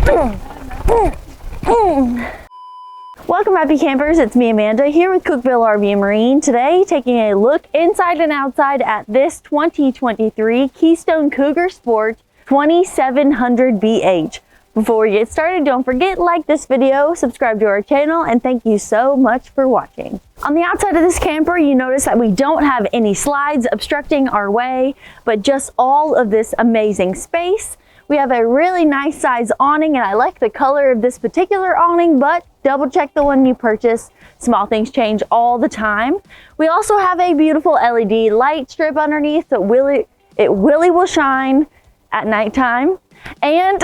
Welcome happy campers, it's me Amanda here with Cookeville RV and Marine. Today taking a look inside and outside at this 2023 Keystone Cougar Sport 2700 BH. Before we get started, don't forget to like this video, subscribe to our channel, and thank you so much for watching. On the outside of this camper, you notice that we don't have any slides obstructing our way, but just all of this amazing space. We have a really nice size awning, and I like the color of this particular awning, but double check the one you purchase. Small things change all the time. We also have a beautiful LED light strip underneath that it really will shine at nighttime. And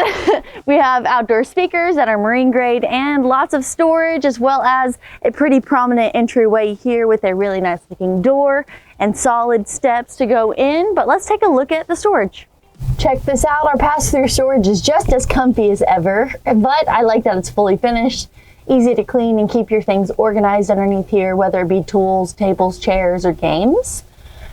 we have outdoor speakers that are marine grade and lots of storage, as well as a pretty prominent entryway here with a really nice looking door and solid steps to go in. But let's take a look at the storage. Check this out, our pass-through storage is just as comfy as ever, but I like that it's fully finished. Easy to clean and keep your things organized underneath here, whether it be tools, tables, chairs, or games.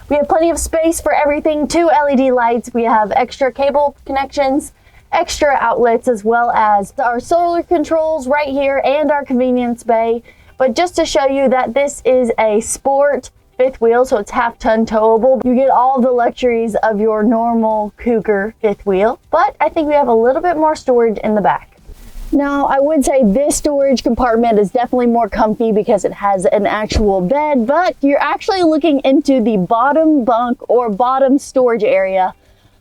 We have plenty of space for everything, 2 LED lights. We have extra cable connections, extra outlets, as well as our solar controls right here and our convenience bay. But just to show you that this is a sport fifth wheel, so it's half-ton towable. You get all the luxuries of your normal Cougar fifth wheel, but I think we have a little bit more storage in the back. Now, I would say this storage compartment is definitely more comfy because it has an actual bed, but you're actually looking into the bottom bunk or bottom storage area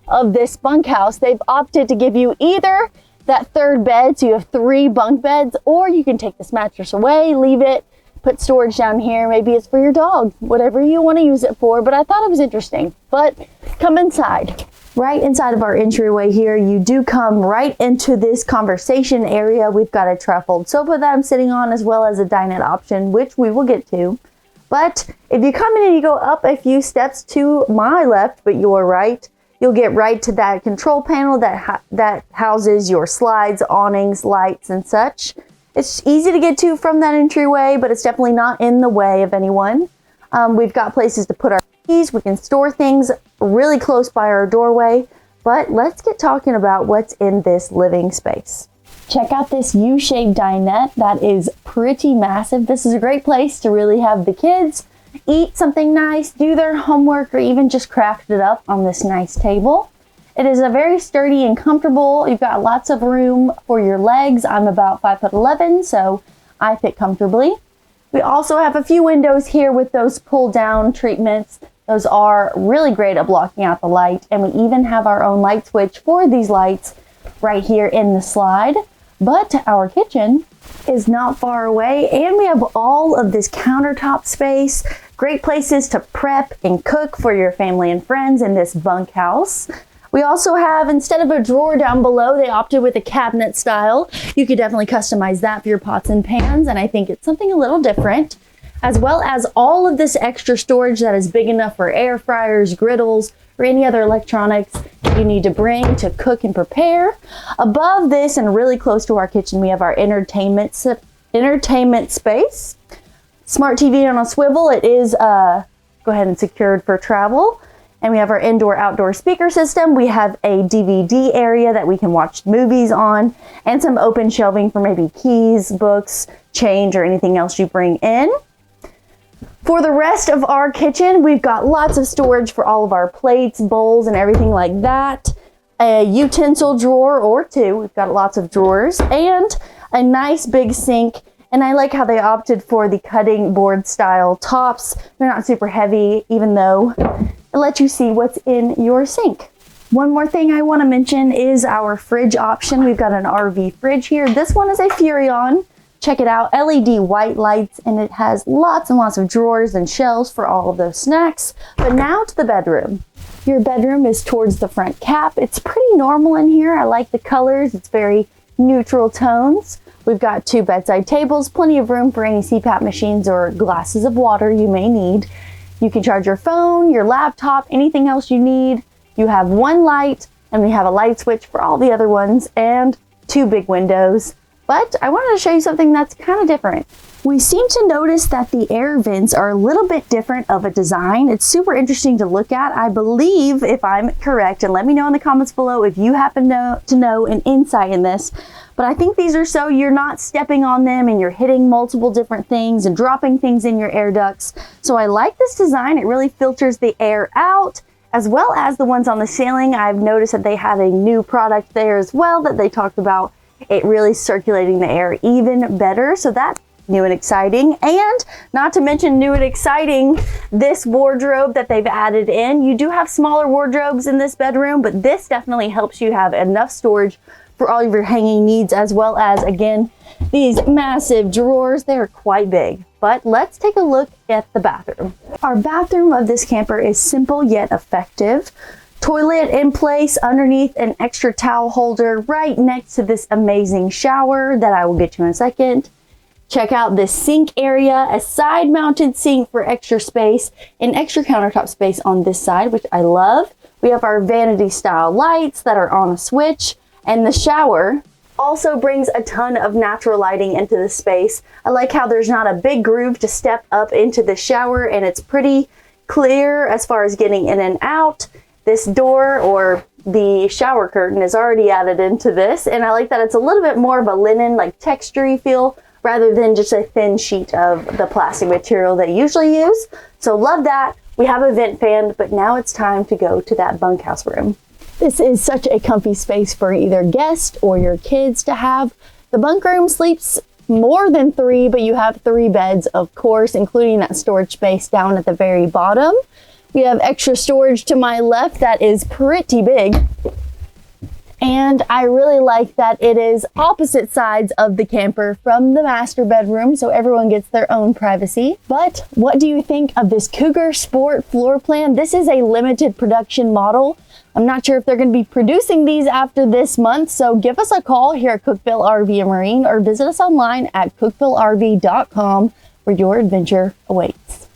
of this bunkhouse. They've opted to give you either that third bed, so you have 3 bunk beds, or you can take this mattress away, leave it, put storage down here. Maybe it's for your dog, whatever you want to use it for, but I thought it was interesting. But come inside. Right inside of our entryway here, you do come right into this conversation area. We've got a trifold sofa that I'm sitting on, as well as a dinette option, which we will get to. But if you come in and you go up a few steps to my left, but your right, you'll get right to that control panel that houses your slides, awnings, lights, and such. It's easy to get to from that entryway, but it's definitely not in the way of anyone. We've got places to put our keys. We can store things really close by our doorway, but let's get talking about what's in this living space. Check out this U-shaped dinette. That is pretty massive. This is a great place to really have the kids eat something nice, do their homework, or even just craft it up on this nice table. It is a very sturdy and comfortable. You've got lots of room for your legs. I'm about 5'11", so I fit comfortably. We also have a few windows here with those pull down treatments. Those are really great at blocking out the light, and we even have our own light switch for these lights right here in the slide. But our kitchen is not far away, and we have all of this countertop space. Great places to prep and cook for your family and friends in this bunkhouse. We also have, instead of a drawer down below, they opted with a cabinet style. You could definitely customize that for your pots and pans, and I think it's something a little different. As well as all of this extra storage that is big enough for air fryers, griddles, or any other electronics you need to bring to cook and prepare. Above this, and really close to our kitchen, we have our entertainment space. Smart TV on a swivel. It is go ahead and secured for travel. And we have our indoor-outdoor speaker system. We have a DVD area that we can watch movies on, and some open shelving for maybe keys, books, change, or anything else you bring in. For the rest of our kitchen, we've got lots of storage for all of our plates, bowls, and everything like that. A utensil drawer or 2. We've got lots of drawers, and a nice big sink. And I like how they opted for the cutting board style tops. They're not super heavy, even though it lets you see what's in your sink. One more thing I want to mention is our fridge option. We've got an RV fridge here. This one is a Furrion. Check it out, LED white lights, and it has lots and lots of drawers and shelves for all of those snacks. But now to the bedroom. Your bedroom is towards the front cap. It's pretty normal in here. I like the colors. It's very neutral tones. We've got 2 bedside tables, plenty of room for any CPAP machines or glasses of water you may need. You can charge your phone, your laptop, anything else you need. You have 1 light, and we have a light switch for all the other ones, and 2 big windows. But I wanted to show you something that's kind of different. We seem to notice that the air vents are a little bit different of a design. It's super interesting to look at. I believe, if I'm correct, and let me know in the comments below if you happen to know an insight in this, But I think these are so you're not stepping on them and you're hitting multiple different things and dropping things in your air ducts. So I like this design. It really filters the air out, as well as the ones on the ceiling. I've noticed that they have a new product there as well that they talked about it really circulating the air even better. So that's new and exciting. And not to mention new and exciting, this wardrobe that they've added in. You do have smaller wardrobes in this bedroom, but this definitely helps you have enough storage for all of your hanging needs, as well as, again, these massive drawers. They're quite big. But let's take a look at the bathroom. Our bathroom of this camper is simple yet effective. Toilet in place underneath an extra towel holder right next to this amazing shower that I will get to in a second. Check out this sink area, a side mounted sink for extra space, and extra countertop space on this side, which I love. We have our vanity style lights that are on a switch, and the shower also brings a ton of natural lighting into the space. I like how there's not a big groove to step up into the shower, and it's pretty clear as far as getting in and out. This door, or the shower curtain, is already added into this, and I like that it's a little bit more of a linen, like textury feel, rather than just a thin sheet of the plastic material they usually use. So love that. We have a vent fan, but now it's time to go to that bunkhouse room. This is such a comfy space for either guests or your kids to have. The bunk room sleeps more than 3, but you have 3 beds, of course, including that storage space down at the very bottom. We have extra storage to my left that is pretty big. And I really like that it is opposite sides of the camper from the master bedroom, so everyone gets their own privacy. But what do you think of this Cougar Sport floor plan? This is a limited production model. I'm not sure if they're going to be producing these after this month, so give us a call here at Cookeville RV and Marine, or visit us online at cookvillerv.com where your adventure awaits.